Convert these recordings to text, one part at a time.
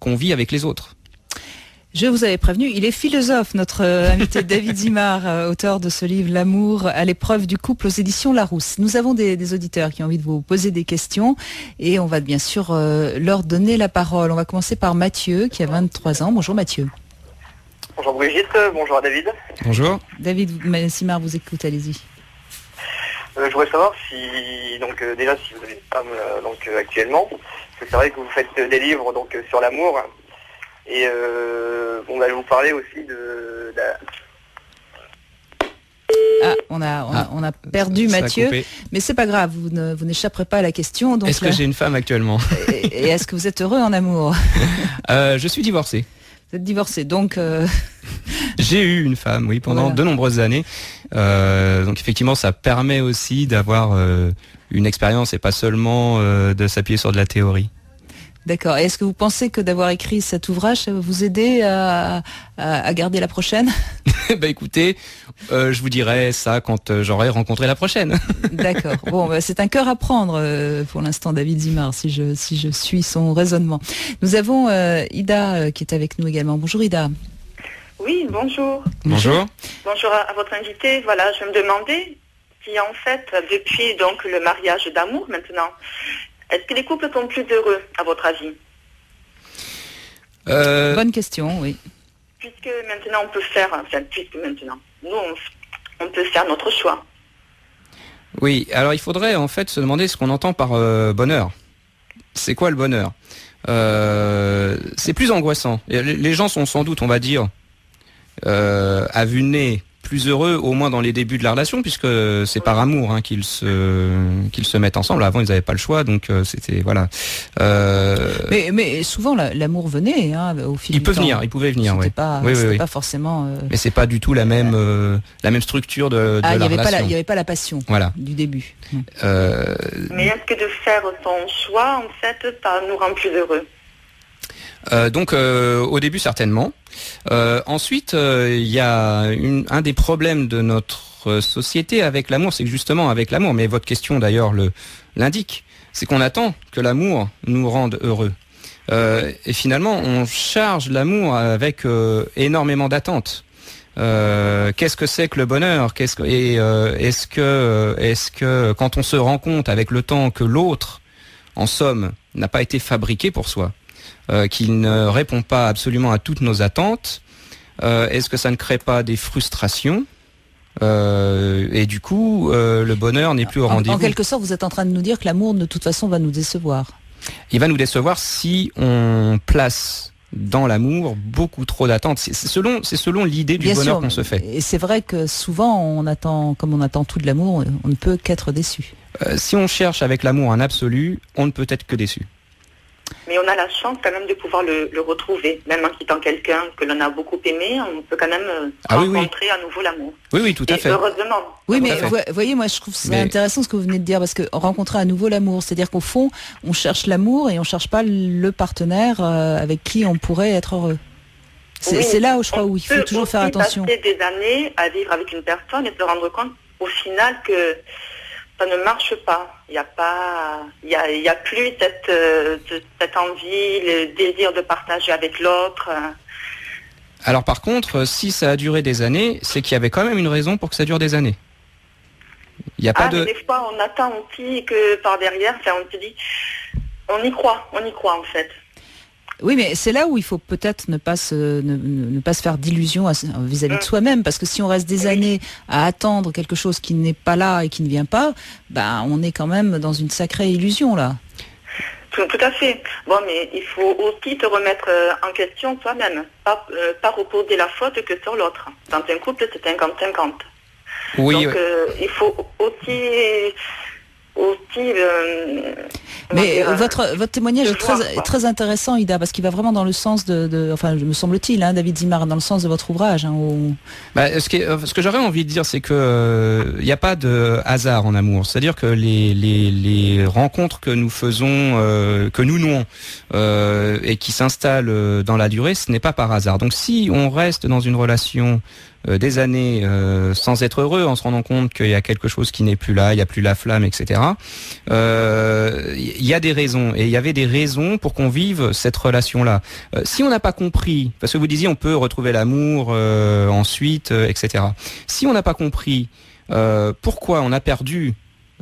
qu'on vit avec les autres. Je vous avais prévenu, il est philosophe, notre invité David Simard, auteur de ce livre « L'amour à l'épreuve du couple » aux éditions Larousse. Nous avons des auditeurs qui ont envie de vous poser des questions et on va bien sûr leur donner la parole. On va commencer par Mathieu qui a 23 ans. Bonjour Mathieu. Bonjour Brigitte, bonjour à David. Bonjour. David Simard vous écoute, allez-y. Je voudrais savoir si, déjà si vous avez une femme actuellement, parce que c'est vrai que vous faites des livres sur l'amour. Et on va vous parler aussi de on a perdu Mathieu, mais c'est pas grave, vous n'échapperez pas à la question. Est-ce que j'ai une femme actuellement? Et est-ce que vous êtes heureux en amour? Je suis divorcé. Vous êtes divorcé, donc... J'ai eu une femme, oui, pendant de nombreuses années. Donc effectivement, ça permet aussi d'avoir une expérience et pas seulement de s'appuyer sur de la théorie. D'accord. Et est-ce que vous pensez que d'avoir écrit cet ouvrage, ça va vous aider à garder la prochaine? Bah écoutez, je vous dirai ça quand j'aurai rencontré la prochaine. D'accord. Bon, c'est un cœur à prendre pour l'instant, David Simard, si je suis son raisonnement. Nous avons Ida qui est avec nous également. Bonjour Ida. Oui, bonjour. Bonjour. Bonjour à votre invité. Voilà, je me demandais si en fait, depuis le mariage d'amour maintenant, est-ce que les couples sont plus heureux, à votre avis? Bonne question, oui. Puisque maintenant on peut faire, nous on peut faire notre choix. Oui, alors il faudrait en fait se demander ce qu'on entend par bonheur. C'est quoi le bonheur? C'est plus angoissant. Les gens sont sans doute, on va dire, à vue de nez, plus heureux, au moins dans les débuts de la relation, puisque c'est par amour qu'ils se mettent ensemble. Avant, ils n'avaient pas le choix, donc c'était voilà. Mais souvent, l'amour venait au fil du temps. Il pouvait venir, oui. C'était pas forcément. Mais c'est pas du tout la même structure de la relation. Il n'y avait pas la passion. Du début. Mais est-ce que de faire son choix, en fait, ça nous rend plus heureux? Au début certainement. Ensuite, il y a un des problèmes de notre société avec l'amour, c'est que justement avec l'amour, mais votre question d'ailleurs l'indique, c'est qu'on attend que l'amour nous rende heureux. Et finalement, on charge l'amour avec énormément d'attentes. Qu'est-ce que c'est que le bonheur? Est-ce que quand on se rend compte avec le temps que l'autre, en somme, n'a pas été fabriqué pour soi, qu'il ne répond pas absolument à toutes nos attentes, est-ce que ça ne crée pas des frustrations et du coup le bonheur n'est plus au rendez-vous? En quelque sorte, vous êtes en train de nous dire que l'amour de toute façon va nous décevoir. Il va nous décevoir si on place dans l'amour beaucoup trop d'attentes. C'est selon l'idée du bonheur qu'on se fait. Et c'est vrai que souvent comme on attend tout de l'amour, on ne peut qu'être déçu. Si on cherche avec l'amour un absolu, on ne peut être que déçu. Mais on a la chance quand même de pouvoir le retrouver. Même en quittant quelqu'un que l'on a beaucoup aimé, on peut quand même rencontrer à nouveau l'amour. Oui, tout à fait. Heureusement. Oui, mais vous voyez, moi je trouve ça intéressant ce que vous venez de dire, parce que rencontrer à nouveau l'amour, c'est-à-dire qu'au fond, on cherche l'amour et on cherche pas le partenaire avec qui on pourrait être heureux. C'est là où je crois où il faut toujours faire attention. On peut passer des années à vivre avec une personne et se rendre compte au final que ça ne marche pas. Il y a plus cette envie, le désir de partager avec l'autre. Alors par contre, si ça a duré des années, c'est qu'il y avait quand même une raison pour que ça dure des années. Il y a pas de. Mais des fois, on attend aussi que par derrière, on se dit, on y croit en fait. Oui, mais c'est là où il faut peut-être ne pas se faire d'illusions vis-à-vis de soi-même, parce que si on reste des années à attendre quelque chose qui n'est pas là et qui ne vient pas, on est quand même dans une sacrée illusion là. Tout à fait. Bon, mais il faut aussi te remettre en question toi-même, pas reposer la faute que sur l'autre. Dans un couple, c'est 50-50. Oui. Donc, il faut aussi. Mais votre témoignage est très intéressant, Ida, parce qu'il va vraiment dans le sens enfin, me semble-t-il, David Simard, dans le sens de votre ouvrage. Ce que j'aurais envie de dire, c'est que il n'y a pas de hasard en amour. C'est-à-dire que les rencontres que nous faisons, que nous nouons, et qui s'installent dans la durée, ce n'est pas par hasard. Donc si on reste dans une relation des années sans être heureux, en se rendant compte qu'il y a quelque chose qui n'est plus là, il n'y a plus la flamme, etc., Il y a des raisons, et il y avait des raisons pour qu'on vive cette relation-là. Si on n'a pas compris, parce que vous disiez on peut retrouver l'amour ensuite, etc. Si on n'a pas compris pourquoi on a perdu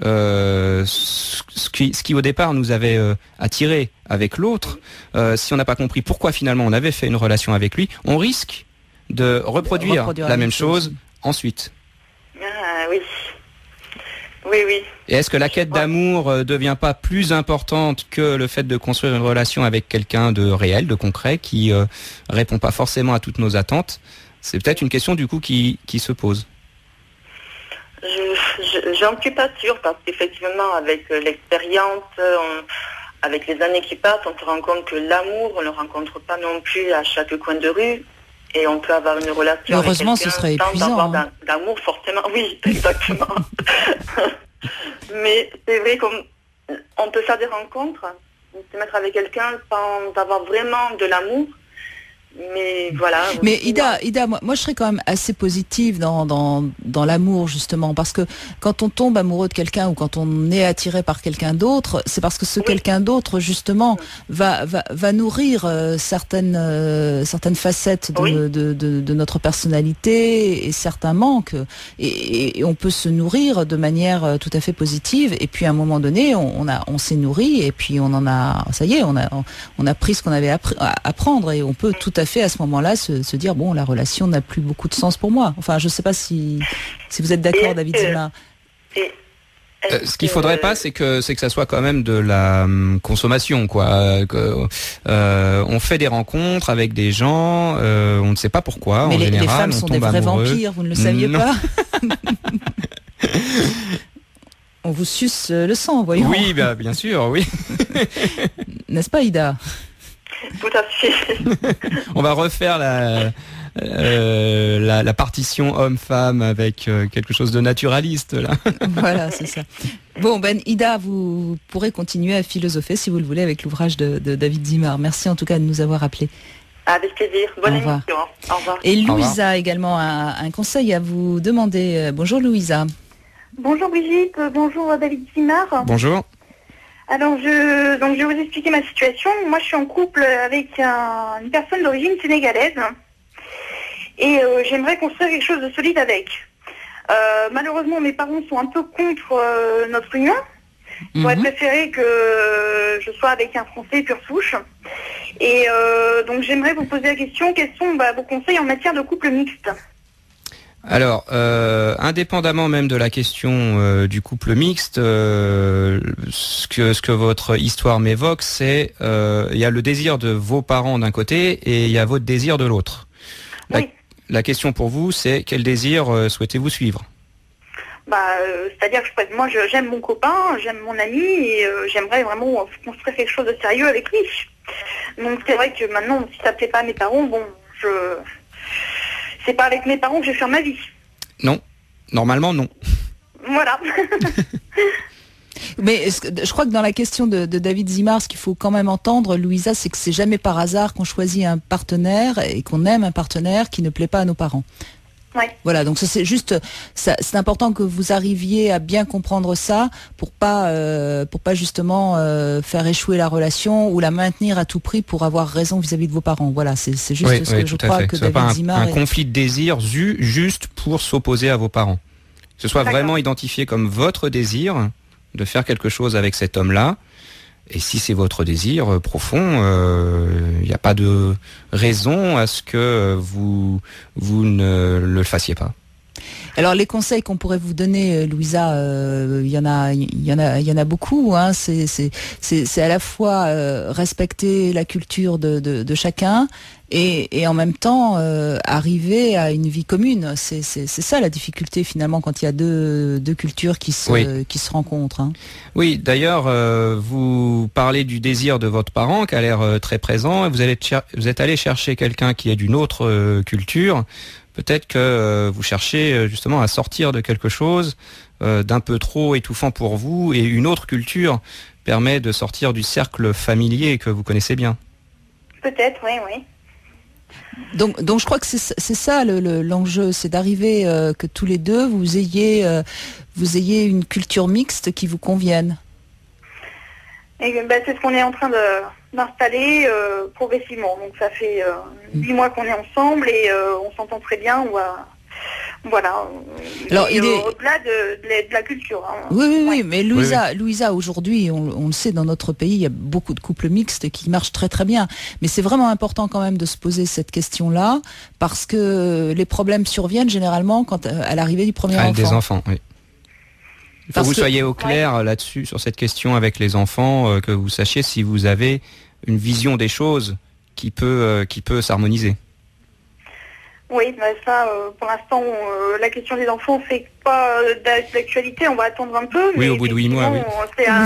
ce qui au départ nous avait attiré avec l'autre, si on n'a pas compris pourquoi finalement on avait fait une relation avec lui, on risque de reproduire la même chose ensuite. Ah oui. Oui, oui. Et est-ce que la quête d'amour devient pas plus importante que le fait de construire une relation avec quelqu'un de réel, de concret, qui répond pas forcément à toutes nos attentes? C'est peut-être une question du coup qui se pose. J'en suis pas sûre, parce qu'effectivement, avec l'expérience, avec les années qui passent, on se rend compte que l'amour, on ne le rencontre pas non plus à chaque coin de rue. Et on peut avoir une relation heureusement, avec ce serait épuisant. Sans avoir d'amour, forcément. Oui, exactement. Mais c'est vrai qu'on peut faire des rencontres, se mettre avec quelqu'un sans avoir vraiment de l'amour. Mais voilà. Mais Ida, moi je serais quand même assez positive dans l'amour, justement, parce que quand on tombe amoureux de quelqu'un ou quand on est attiré par quelqu'un d'autre, c'est parce que ce quelqu'un d'autre, justement, va nourrir certaines facettes de notre personnalité et certains manques, et on peut se nourrir de manière tout à fait positive, et puis à un moment donné on s'est nourri, et puis on a pris ce qu'on avait à prendre, et on peut tout à fait à ce moment-là se dire bon, la relation n'a plus beaucoup de sens pour moi. Enfin, je sais pas si vous êtes d'accord, David Zima. Ce qu'il faudrait pas, c'est que ça soit quand même de la consommation, quoi. On fait des rencontres avec des gens, on ne sait pas pourquoi. Mais en général, les femmes sont des vrais vampires, vous ne le saviez pas? On vous suce le sang, voyons. Oui, bien sûr, oui. N'est-ce pas, Ida? Tout à fait. On va refaire la partition homme-femme avec quelque chose de naturaliste, là. Voilà, c'est ça. Bon, Ida, vous pourrez continuer à philosopher si vous le voulez avec l'ouvrage de David Zimar. Merci en tout cas de nous avoir appelés. Avec plaisir. Bonne émission. Au revoir. Et Louisa également a un conseil à vous demander. Bonjour Louisa. Bonjour Brigitte, bonjour David Zimar. Bonjour. Alors, je vais vous expliquer ma situation. Moi, je suis en couple avec une personne d'origine sénégalaise. Et j'aimerais construire quelque chose de solide avec. Malheureusement, mes parents sont un peu contre notre union. Ils auraient préféré que je sois avec un Français pure souche. Et donc, j'aimerais vous poser la question, quels sont vos conseils en matière de couple mixte ? Alors, indépendamment même de la question du couple mixte, ce que votre histoire m'évoque, c'est il y a le désir de vos parents d'un côté et il y a votre désir de l'autre. Oui. La question pour vous, c'est quel désir souhaitez-vous suivre ? C'est-à-dire que moi, j'aime mon copain, j'aime mon ami et j'aimerais vraiment construire quelque chose de sérieux avec lui. Donc c'est vrai que maintenant, si ça ne plaît pas à mes parents, c'est pas avec mes parents que je vais faire ma vie. Non, normalement non. Voilà. Mais je crois que dans la question de David Zimar, ce qu'il faut quand même entendre, Louisa, c'est que c'est jamais par hasard qu'on choisit un partenaire et qu'on aime un partenaire qui ne plaît pas à nos parents. Ouais. Voilà, donc c'est juste, c'est important que vous arriviez à bien comprendre ça pour pas justement faire échouer la relation ou la maintenir à tout prix pour avoir raison vis-à-vis de vos parents. Voilà, c'est juste ce que je crois que David Zimar. Un conflit de désir juste pour s'opposer à vos parents. Que ce soit vraiment identifié comme votre désir de faire quelque chose avec cet homme-là. Et si c'est votre désir profond, il n'y a pas de raison à ce que vous ne le fassiez pas. Alors les conseils qu'on pourrait vous donner, Louisa, il y en a beaucoup. Hein. C'est à la fois respecter la culture de chacun et en même temps arriver à une vie commune. C'est ça la difficulté finalement quand il y a deux cultures qui se rencontrent. Hein. Oui, d'ailleurs, vous parlez du désir de votre parent qui a l'air très présent. Vous êtes allé chercher quelqu'un qui est d'une autre culture. Peut-être que vous cherchez justement à sortir de quelque chose d'un peu trop étouffant pour vous, et une autre culture permet de sortir du cercle familier que vous connaissez bien. Peut-être, oui. Donc je crois que c'est ça l'enjeu, c'est d'arriver que tous les deux vous ayez une culture mixte qui vous convienne. Et c'est ce qu'on est en train d'installer progressivement. Donc ça fait 8 mois qu'on est ensemble et on s'entend très bien. Voilà. Alors, au-delà de la culture. Hein. Oui, mais Louisa, aujourd'hui, on le sait, dans notre pays, il y a beaucoup de couples mixtes qui marchent très très bien. Mais c'est vraiment important quand même de se poser cette question-là, parce que les problèmes surviennent généralement à l'arrivée du premier enfant. Des enfants, oui. Il faut que vous soyez au clair là-dessus, sur cette question avec les enfants, que vous sachiez si vous avez une vision des choses qui peut s'harmoniser. Oui, ça, pour l'instant, la question des enfants, c'est pas d'actualité. On va attendre un peu. Oui, au bout de 8 mois. Oui.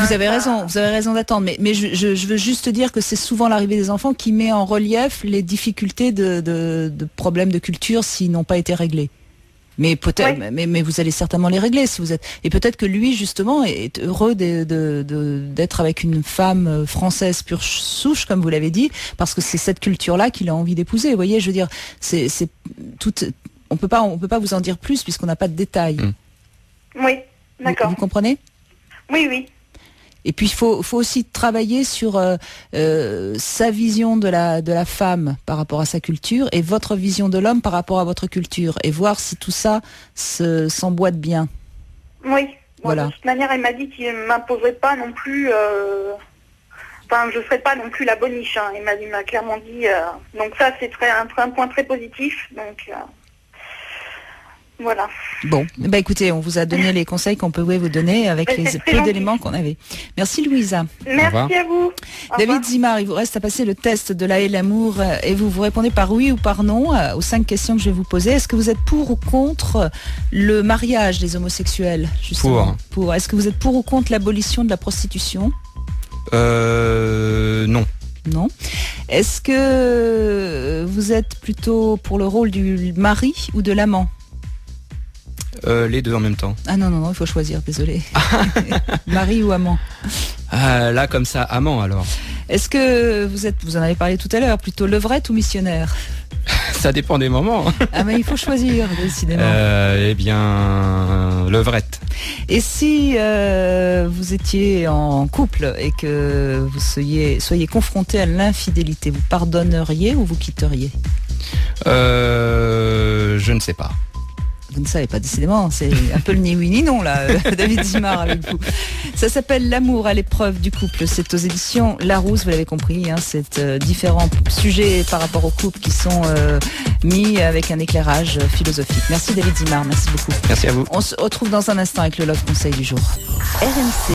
Vous avez raison d'attendre. Mais je veux juste dire que c'est souvent l'arrivée des enfants qui met en relief les difficultés de problèmes de culture s'ils n'ont pas été réglés. Mais peut-être, mais vous allez certainement les régler si vous êtes. Et peut-être que lui justement est heureux d'être avec une femme française pure souche, comme vous l'avez dit, parce que c'est cette culture-là qu'il a envie d'épouser. Vous voyez, je veux dire, c'est tout. On peut pas vous en dire plus puisqu'on n'a pas de détails. Oui, d'accord. Vous comprenez ? Oui. Et puis il faut aussi travailler sur sa vision de la femme par rapport à sa culture et votre vision de l'homme par rapport à votre culture et voir si tout ça s'emboîte bien. Oui. Voilà. De toute manière, elle m'a dit qu'il ne m'imposerait pas non plus. Je ne serais pas non plus la boniche. Hein. Il m'a clairement dit. Donc ça, c'est un point très positif. Donc. Voilà. Bon, écoutez, on vous a donné les conseils qu'on pouvait vous donner avec les peu d'éléments qu'on avait. Merci Louisa. Merci à vous. David Zimar, il vous reste à passer le test de La Haye l'amour et vous répondez par oui ou par non aux 5 questions que je vais vous poser. Est-ce que vous êtes pour ou contre le mariage des homosexuels, justement ? Pour. Est-ce que vous êtes pour ou contre l'abolition de la prostitution ? Non. Non. Est-ce que vous êtes plutôt pour le rôle du mari ou de l'amant ? Les deux en même temps. Ah non, il faut choisir, désolé. Mari ou amant ? Là, comme ça, amant alors. Est-ce que vous en avez parlé tout à l'heure, plutôt levrette ou missionnaire ? Ça dépend des moments. Ah mais il faut choisir, décidément. Levrette. Et si vous étiez en couple et que vous soyez confronté à l'infidélité, vous pardonneriez ou vous quitteriez ? Je ne sais pas. Vous ne savez pas, décidément, c'est un peu le ni oui ni non là, David Zimar avec vous. Ça s'appelle L'amour à l'épreuve du couple, c'est aux éditions Larousse, vous l'avez compris, hein, c'est différents sujets par rapport au couple qui sont mis avec un éclairage philosophique. Merci David Zimar, merci beaucoup. Merci à vous. On se retrouve dans un instant avec le Love Conseil du jour. RMC.